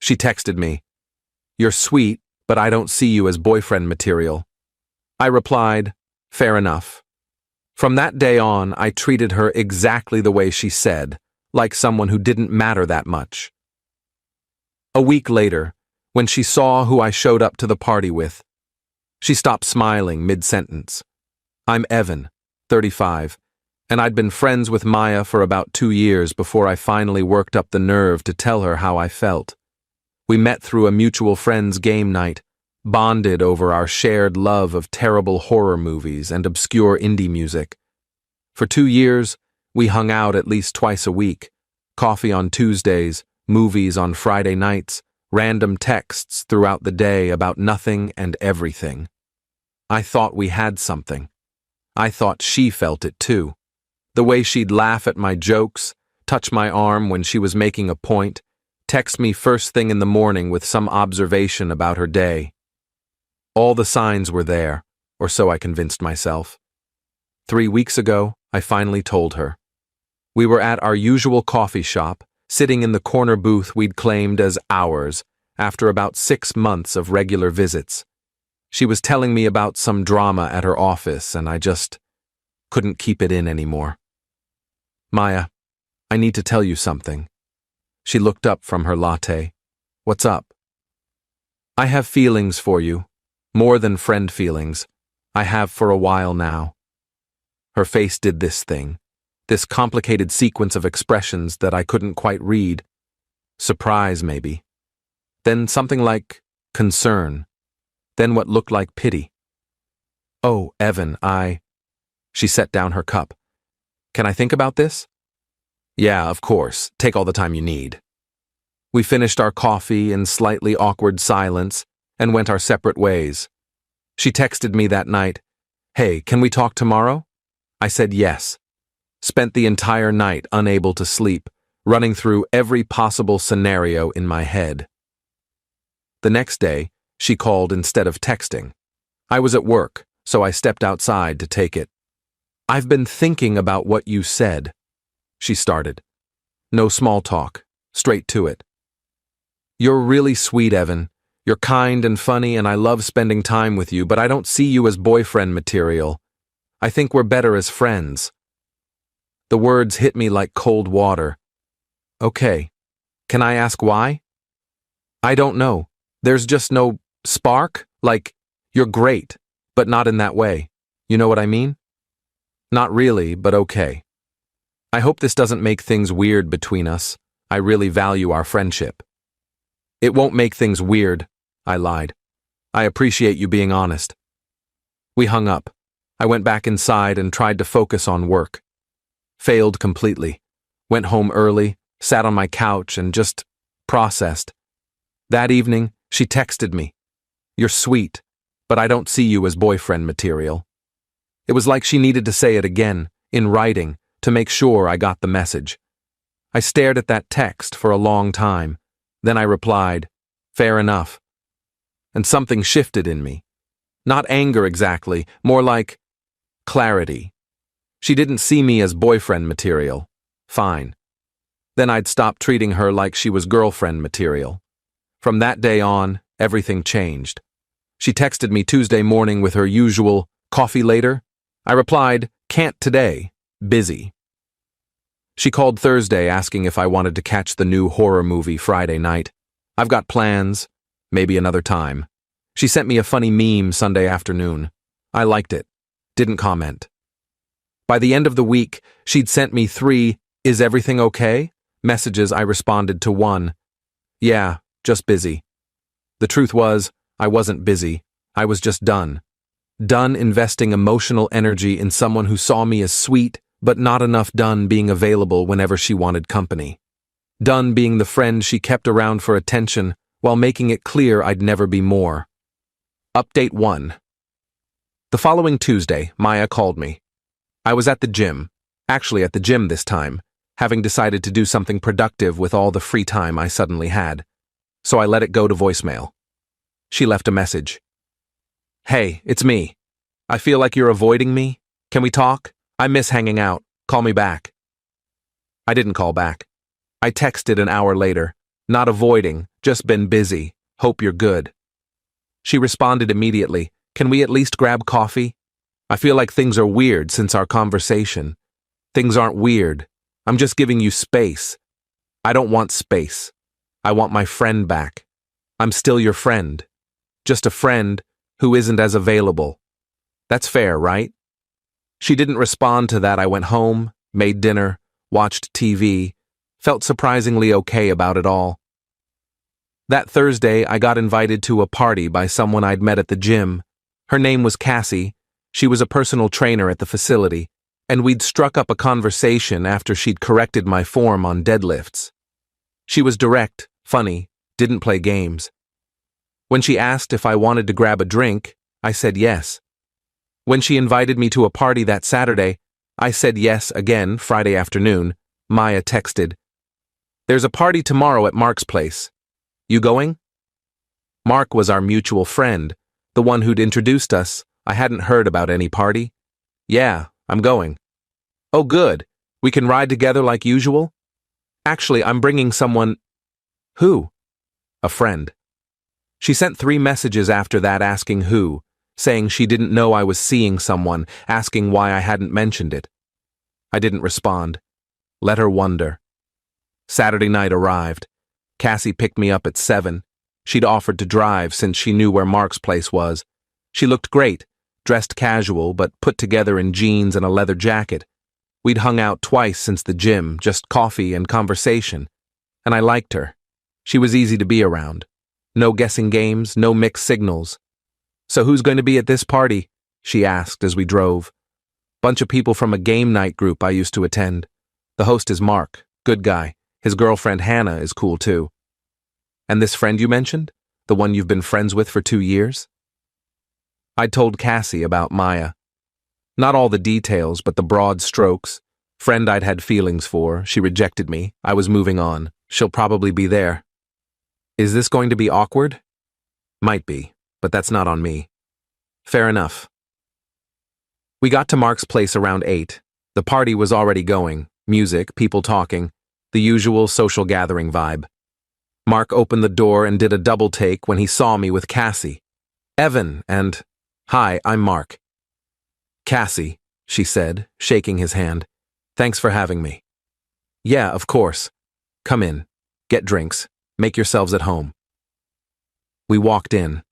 She texted me, "You're sweet, but I don't see you as boyfriend material." I replied, "Fair enough." From that day on, I treated her exactly the way she said, like someone who didn't matter that much. A week later, when she saw who I showed up to the party with, she stopped smiling mid-sentence. I'm Evan, 35, and I'd been friends with Maya for about 2 years before I finally worked up the nerve to tell her how I felt. We met through a mutual friend's game night, bonded over our shared love of terrible horror movies and obscure indie music. For 2 years, we hung out at least twice a week, coffee on Tuesdays, movies on Friday nights, random texts throughout the day about nothing and everything. I thought we had something. I thought she felt it too. The way she'd laugh at my jokes, touch my arm when she was making a point, text me first thing in the morning with some observation about her day. All the signs were there, or so I convinced myself. 3 weeks ago, I finally told her. We were at our usual coffee shop, sitting in the corner booth we'd claimed as ours after about 6 months of regular visits. She was telling me about some drama at her office, and I just couldn't keep it in anymore. "Maya, I need to tell you something." She looked up from her latte. "What's up?" "I have feelings for you, more than friend feelings. I have for a while now." Her face did this thing, this complicated sequence of expressions that I couldn't quite read. Surprise, maybe. Then something like concern. Then what looked like pity. "Oh, Evan, She set down her cup. "Can I think about this?" "Yeah, of course. Take all the time you need." We finished our coffee in slightly awkward silence and went our separate ways. She texted me that night, "Hey, can we talk tomorrow?" I said yes. Spent the entire night unable to sleep, running through every possible scenario in my head. The next day, she called instead of texting. I was at work, so I stepped outside to take it. "I've been thinking about what you said," she started. No small talk, straight to it. "You're really sweet, Evan. You're kind and funny, and I love spending time with you, but I don't see you as boyfriend material. I think we're better as friends." The words hit me like cold water. "Okay. Can I ask why?" "I don't know. There's just no spark? Like, you're great, but not in that way. You know what I mean?" "Not really, but okay. I hope this doesn't make things weird between us. I really value our friendship." "It won't make things weird," I lied. "I appreciate you being honest." We hung up. I went back inside and tried to focus on work. Failed completely. Went home early, sat on my couch, and just processed. That evening, she texted me, "You're sweet, but I don't see you as boyfriend material." It was like she needed to say it again, in writing, to make sure I got the message. I stared at that text for a long time. Then I replied, "Fair enough." And something shifted in me. Not anger exactly, more like clarity. She didn't see me as boyfriend material. Fine. Then I'd stop treating her like she was girlfriend material. From that day on, everything changed. She texted me Tuesday morning with her usual, "Coffee later?" I replied, "Can't today. Busy." She called Thursday asking if I wanted to catch the new horror movie Friday night. "I've got plans. Maybe another time." She sent me a funny meme Sunday afternoon. I liked it. Didn't comment. By the end of the week, she'd sent me 3 "Is everything okay?" messages. I responded to 1. "Yeah, just busy." The truth was, I wasn't busy. I was just done. Done investing emotional energy in someone who saw me as sweet, but not enough done being available whenever she wanted company. Done being the friend she kept around for attention while making it clear I'd never be more. Update 1. The following Tuesday, Maya called me. I was at the gym, actually at the gym this time, having decided to do something productive with all the free time I suddenly had. So I let it go to voicemail. She left a message. "Hey, it's me. I feel like you're avoiding me. Can we talk? I miss hanging out. Call me back." I didn't call back. I texted an hour later. Not avoiding, just been busy. Hope you're good. She responded immediately, can we at least grab coffee? I feel like things are weird since our conversation. Things aren't weird. I'm just giving you space. I don't want space. I want my friend back. I'm still your friend. Just a friend who isn't as available. That's fair, right? She didn't respond to that. I went home, made dinner, watched TV, felt surprisingly okay about it all. That Thursday, I got invited to a party by someone I'd met at the gym. Her name was Cassie. She was a personal trainer at the facility, and we'd struck up a conversation after she'd corrected my form on deadlifts. She was direct, funny, didn't play games. When she asked if I wanted to grab a drink, I said yes. When she invited me to a party that Saturday, I said yes again Friday afternoon. Maya texted, "There's a party tomorrow at Mark's place. You going?" Mark was our mutual friend, the one who'd introduced us. I hadn't heard about any party. "Yeah, I'm going." "Oh, good. We can ride together like usual?" "Actually, I'm bringing someone." "Who?" "A friend." She sent 3 messages after that asking who, saying she didn't know I was seeing someone, asking why I hadn't mentioned it. I didn't respond. Let her wonder. Saturday night arrived. Cassie picked me up at 7. She'd offered to drive since she knew where Mark's place was. She looked great, dressed casual but put together in jeans and a leather jacket. We'd hung out twice since the gym, just coffee and conversation. And I liked her. She was easy to be around. No guessing games, no mixed signals. "So who's going to be at this party?" she asked as we drove. "Bunch of people from a game night group I used to attend. The host is Mark, good guy. His girlfriend Hannah is cool too." "And this friend you mentioned? The one you've been friends with for 2 years?" I'd told Cassie about Maya. Not all the details, but the broad strokes. Friend I'd had feelings for, she rejected me, I was moving on. She'll probably be there. Is this going to be awkward? Might be, but that's not on me. Fair enough. We got to Mark's place around 8. The party was already going. Music, people talking. The usual social gathering vibe. Mark opened the door and did a double take when he saw me with Cassie. "Evan, and..." "Hi, I'm Mark." "Cassie," she said, shaking his hand. "Thanks for having me." "Yeah, of course. Come in. Get drinks. Make yourselves at home." We walked in.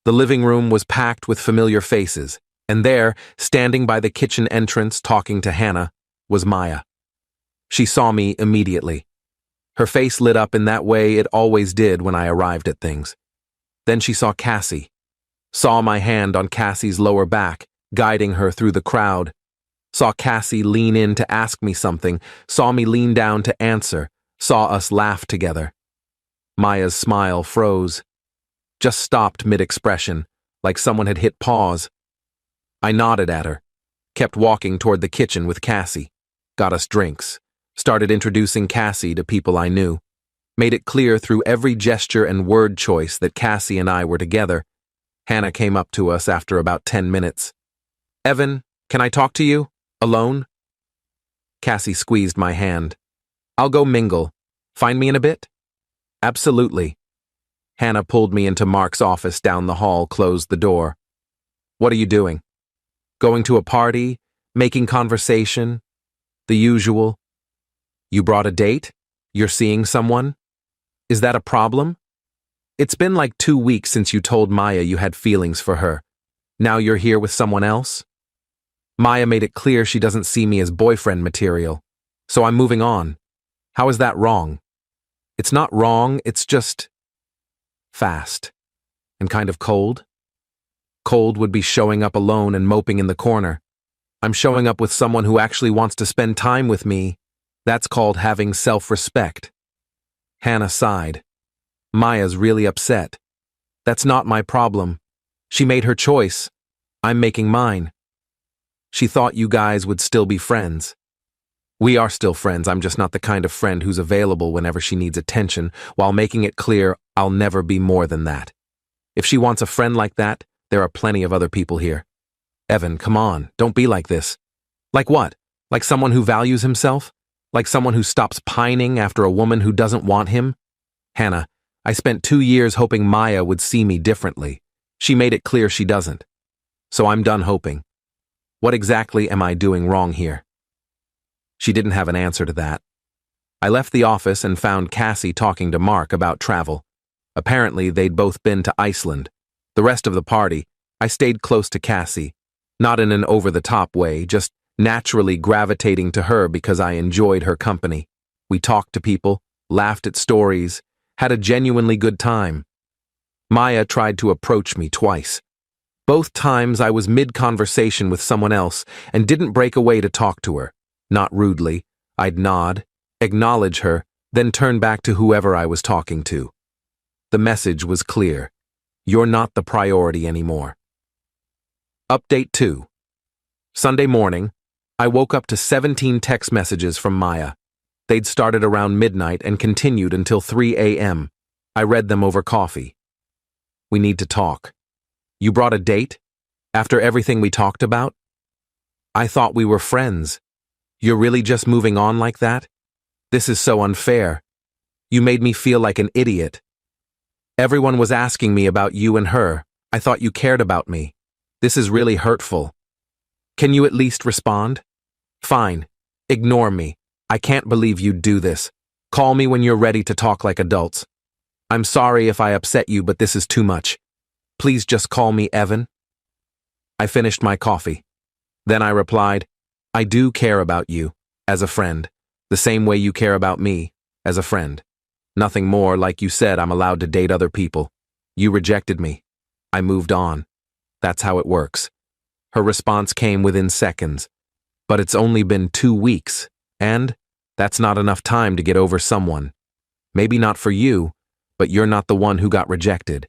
The living room was packed with familiar faces, and there, standing by the kitchen entrance talking to Hannah, was Maya. She saw me immediately. Her face lit up in that way it always did when I arrived at things. Then she saw Cassie. Saw my hand on Cassie's lower back, guiding her through the crowd. Saw Cassie lean in to ask me something, saw me lean down to answer, saw us laugh together. Maya's smile froze. Just stopped mid-expression, like someone had hit pause. I nodded at her, kept walking toward the kitchen with Cassie, got us drinks, started introducing Cassie to people I knew, made it clear through every gesture and word choice that Cassie and I were together. Hannah came up to us after about 10 minutes. "Evan, can I talk to you? Alone?" Cassie squeezed my hand. "I'll go mingle. Find me in a bit?" "Absolutely." Hannah pulled me into Mark's office down the hall, closed the door. "What are you doing?" "Going to a party? Making conversation? The usual." "You brought a date? You're seeing someone? Is that a problem? It's been like 2 weeks since you told Maya you had feelings for her. Now you're here with someone else?" Maya made it clear she doesn't see me as boyfriend material, so I'm moving on. How is that wrong? It's not wrong, it's just fast and kind of cold. Cold would be showing up alone and moping in the corner. I'm showing up with someone who actually wants to spend time with me. That's called having self-respect. Hannah sighed. Maya's really upset. That's not my problem. She made her choice. I'm making mine. She thought you guys would still be friends. We are still friends, I'm just not the kind of friend who's available whenever she needs attention, while making it clear I'll never be more than that. If she wants a friend like that, there are plenty of other people here. Evan, come on, don't be like this. Like what? Like someone who values himself? Like someone who stops pining after a woman who doesn't want him? Hannah, I spent 2 years hoping Maya would see me differently. She made it clear she doesn't. So I'm done hoping. What exactly am I doing wrong here? She didn't have an answer to that. I left the office and found Cassie talking to Mark about travel. Apparently, they'd both been to Iceland. The rest of the party, I stayed close to Cassie. Not in an over-the-top way, just naturally gravitating to her because I enjoyed her company. We talked to people, laughed at stories, had a genuinely good time. Maya tried to approach me twice. Both times I was mid-conversation with someone else and didn't break away to talk to her. Not rudely, I'd nod, acknowledge her, then turn back to whoever I was talking to. The message was clear. You're not the priority anymore. Update 2. Sunday morning, I woke up to 17 text messages from Maya. They'd started around midnight and continued until 3 a.m. I read them over coffee. We need to talk. You brought a date? After everything we talked about? I thought we were friends. You're really just moving on like that? This is so unfair. You made me feel like an idiot. Everyone was asking me about you and her. I thought you cared about me. This is really hurtful. Can you at least respond? Fine. Ignore me. I can't believe you'd do this. Call me when you're ready to talk like adults. I'm sorry if I upset you, but this is too much. Please just call me Evan. I finished my coffee. Then I replied, I do care about you, as a friend, the same way you care about me, as a friend. Nothing more, like you said, I'm allowed to date other people. You rejected me. I moved on. That's how it works. Her response came within seconds. But it's only been 2 weeks, and that's not enough time to get over someone. Maybe not for you, but you're not the one who got rejected.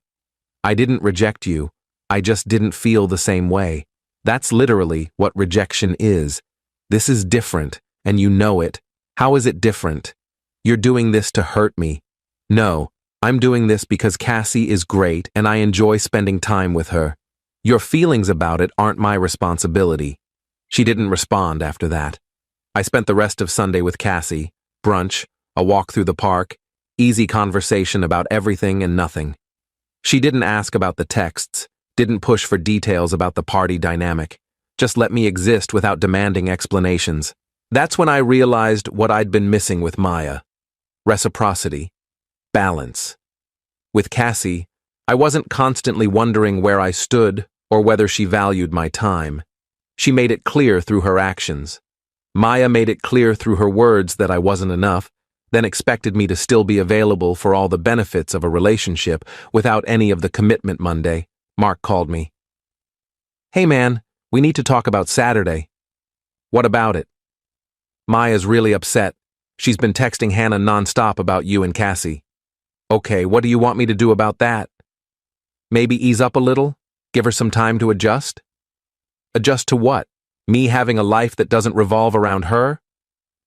I didn't reject you. I just didn't feel the same way. That's literally what rejection is. This is different, and you know it. How is it different? You're doing this to hurt me. No, I'm doing this because Cassie is great and I enjoy spending time with her. Your feelings about it aren't my responsibility. She didn't respond after that. I spent the rest of Sunday with Cassie, brunch, a walk through the park, easy conversation about everything and nothing. She didn't ask about the texts, didn't push for details about the party dynamic, just let me exist without demanding explanations. That's when I realized what I'd been missing with Maya. Reciprocity. Balance. With Cassie, I wasn't constantly wondering where I stood or whether she valued my time. She made it clear through her actions. Maya made it clear through her words that I wasn't enough, then expected me to still be available for all the benefits of a relationship without any of the commitment Monday. Mark called me. Hey man, we need to talk about Saturday. What about it? Maya's really upset. She's been texting Hannah nonstop about you and Cassie. Okay, what do you want me to do about that? Maybe ease up a little? Give her some time to adjust? Adjust to what? Me having a life that doesn't revolve around her?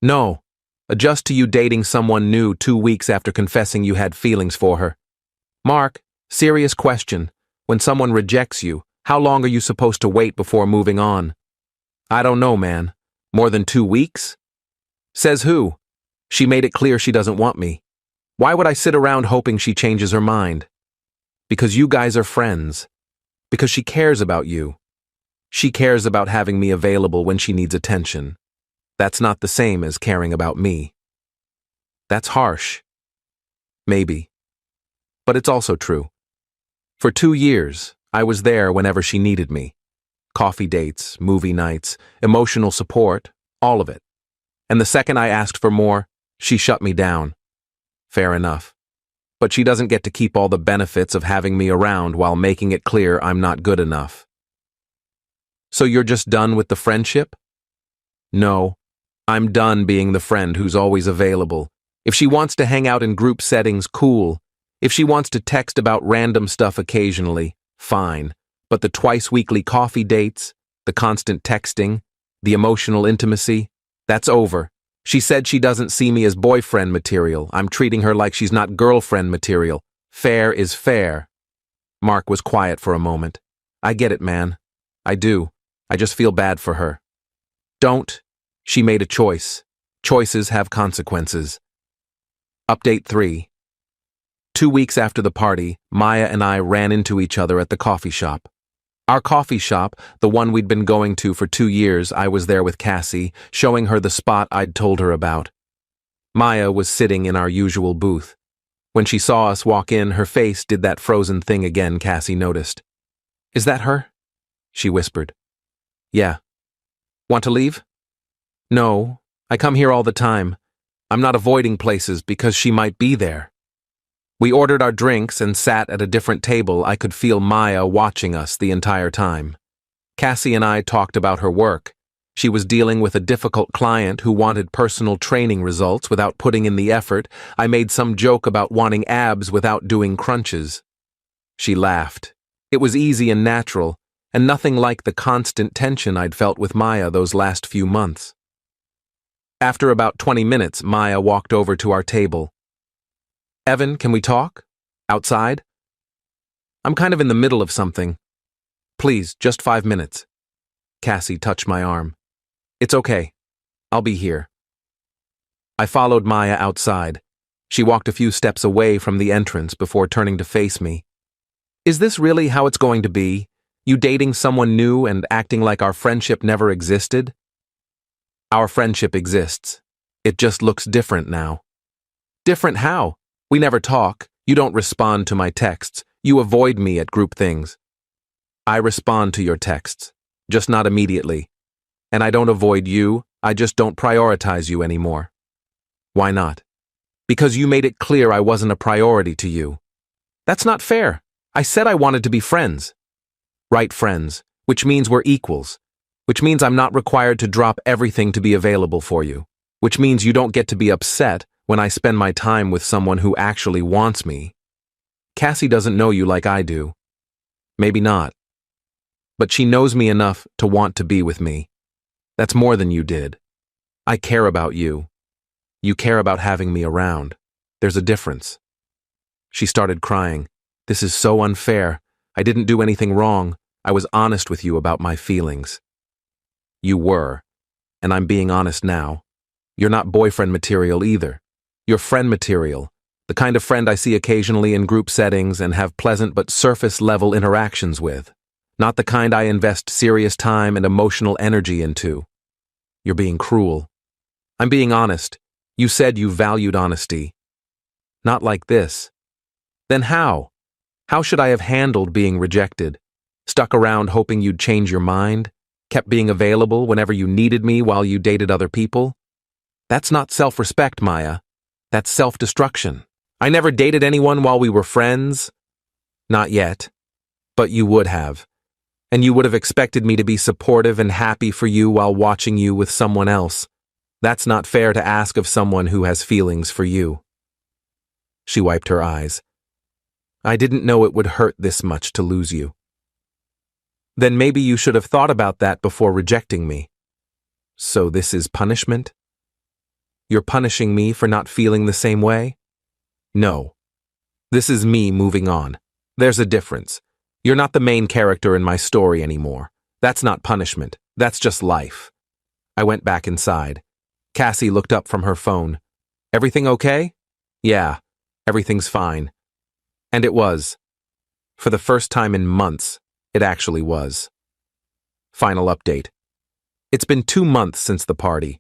No. Adjust to you dating someone new 2 weeks after confessing you had feelings for her. Mark, serious question. When someone rejects you, how long are you supposed to wait before moving on? I don't know, man. More than 2 weeks? Says who? She made it clear she doesn't want me. Why would I sit around hoping she changes her mind? Because you guys are friends. Because she cares about you. She cares about having me available when she needs attention. That's not the same as caring about me. That's harsh. Maybe. But it's also true. For 2 years, I was there whenever she needed me. Coffee dates, movie nights, emotional support, all of it. And the second I asked for more, she shut me down. Fair enough. But she doesn't get to keep all the benefits of having me around while making it clear I'm not good enough. So you're just done with the friendship? No. I'm done being the friend who's always available. If she wants to hang out in group settings, cool. If she wants to text about random stuff occasionally, fine. But the twice-weekly coffee dates, the constant texting, the emotional intimacy, that's over. She said she doesn't see me as boyfriend material. I'm treating her like she's not girlfriend material. Fair is fair. Mark was quiet for a moment. I get it, man. I do. I just feel bad for her. Don't. She made a choice. Choices have consequences. Update 3. 2 weeks after the party, Maya and I ran into each other at the coffee shop. Our coffee shop, the one we'd been going to for 2 years, I was there with Cassie, showing her the spot I'd told her about. Maya was sitting in our usual booth. When she saw us walk in, her face did that frozen thing again Cassie noticed. "Is that her?" she whispered. "Yeah." "Want to leave?" "No, I come here all the time. I'm not avoiding places because she might be there." We ordered our drinks and sat at a different table. I could feel Maya watching us the entire time. Cassie and I talked about her work. She was dealing with a difficult client who wanted personal training results without putting in the effort. I made some joke about wanting abs without doing crunches. She laughed. It was easy and natural, and nothing like the constant tension I'd felt with Maya those last few months. After about 20 minutes, Maya walked over to our table. "Evan, can we talk? Outside? I'm kind of in the middle of something. Please, just 5 minutes." Cassie touched my arm. "It's okay. I'll be here." I followed Maya outside. She walked a few steps away from the entrance before turning to face me. "Is this really how it's going to be? You dating someone new and acting like our friendship never existed?" "Our friendship exists. It just looks different now." "Different how? We never talk. You don't respond to my texts. You avoid me at group things." "I respond to your texts, just not immediately. And I don't avoid you, I just don't prioritize you anymore." "Why not?" "Because you made it clear I wasn't a priority to you." "That's not fair. I said I wanted to be friends." "Right, friends, which means we're equals. Which means I'm not required to drop everything to be available for you. Which means you don't get to be upset when I spend my time with someone who actually wants me. Cassie doesn't know you like I do. Maybe not. But she knows me enough to want to be with me. That's more than you did. I care about you. You care about having me around. There's a difference." She started crying. "This is so unfair. I didn't do anything wrong. I was honest with you about my feelings." "You were. And I'm being honest now. You're not boyfriend material either. You're friend material, the kind of friend I see occasionally in group settings and have pleasant but surface-level interactions with. Not the kind I invest serious time and emotional energy into. You're being cruel." "I'm being honest. You said you valued honesty." "Not like this." "Then how? How should I have handled being rejected? Stuck around hoping you'd change your mind? Kept being available whenever you needed me while you dated other people? That's not self-respect, Maya. That's self-destruction. I never dated anyone while we were friends. Not yet. But you would have. And you would have expected me to be supportive and happy for you while watching you with someone else. That's not fair to ask of someone who has feelings for you." She wiped her eyes. "I didn't know it would hurt this much to lose you." "Then maybe you should have thought about that before rejecting me." "So this is punishment? You're punishing me for not feeling the same way?" "No. This is me moving on. There's a difference. You're not the main character in my story anymore. That's not punishment. That's just life." I went back inside. Cassie looked up from her phone. "Everything okay?" "Yeah, everything's fine." And it was. For the first time in months, it actually was. Final update. It's been 2 months since the party.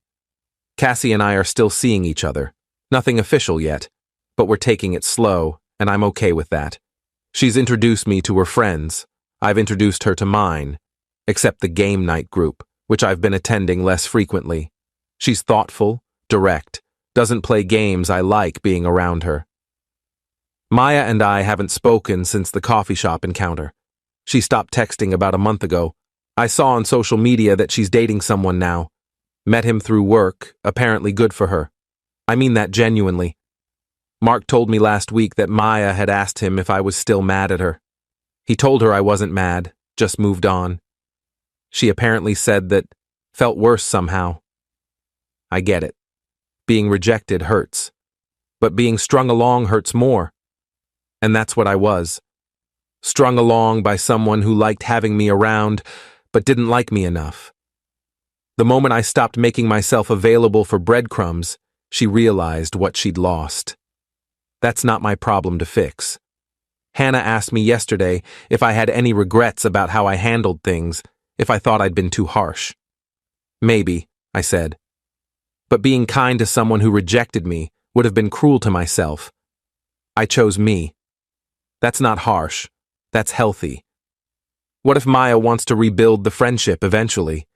Cassie and I are still seeing each other. Nothing official yet, but we're taking it slow, and I'm okay with that. She's introduced me to her friends. I've introduced her to mine, except the game night group, which I've been attending less frequently. She's thoughtful, direct, doesn't play games. I like being around her. Maya and I haven't spoken since the coffee shop encounter. She stopped texting about a month ago. I saw on social media that she's dating someone now. Met him through work, apparently good for her. I mean that genuinely. Mark told me last week that Maya had asked him if I was still mad at her. He told her I wasn't mad, just moved on. She apparently said that felt worse somehow. I get it. Being rejected hurts. But being strung along hurts more. And that's what I was. Strung along by someone who liked having me around, but didn't like me enough. The moment I stopped making myself available for breadcrumbs, she realized what she'd lost. That's not my problem to fix. Hannah asked me yesterday if I had any regrets about how I handled things, if I thought I'd been too harsh. Maybe, I said. But being kind to someone who rejected me would have been cruel to myself. I chose me. That's not harsh. That's healthy. What if Maya wants to rebuild the friendship eventually?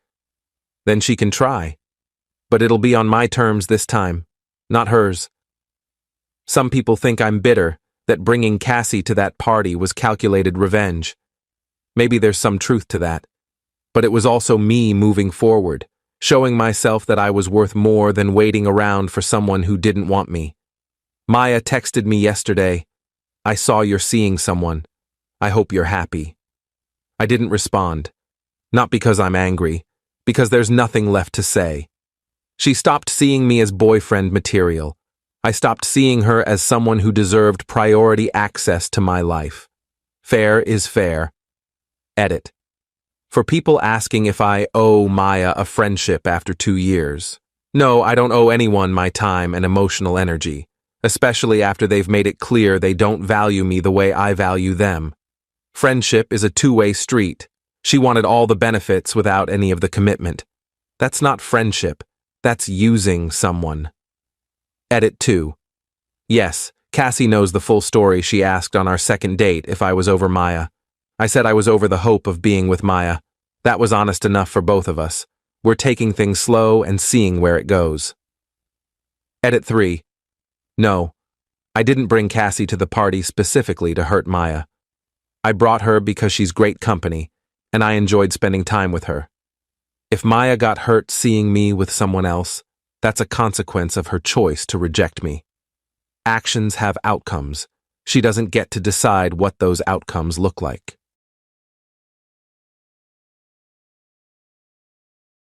Then she can try. But it'll be on my terms this time, not hers. Some people think I'm bitter, that bringing Cassie to that party was calculated revenge. Maybe there's some truth to that. But it was also me moving forward, showing myself that I was worth more than waiting around for someone who didn't want me. Maya texted me yesterday, "I saw you're seeing someone. I hope you're happy." I didn't respond. Not because I'm angry, because there's nothing left to say. She stopped seeing me as boyfriend material. I stopped seeing her as someone who deserved priority access to my life. Fair is fair. Edit. For people asking if I owe Maya a friendship after 2 years. No, I don't owe anyone my time and emotional energy, especially after they've made it clear they don't value me the way I value them. Friendship is a two-way street. She wanted all the benefits without any of the commitment. That's not friendship. That's using someone. Edit 2. Yes, Cassie knows the full story. She asked on our second date if I was over Maya. I said I was over the hope of being with Maya. That was honest enough for both of us. We're taking things slow and seeing where it goes. Edit 3. No, I didn't bring Cassie to the party specifically to hurt Maya. I brought her because she's great company, and I enjoyed spending time with her. If Maya got hurt seeing me with someone else, that's a consequence of her choice to reject me. Actions have outcomes. She doesn't get to decide what those outcomes look like.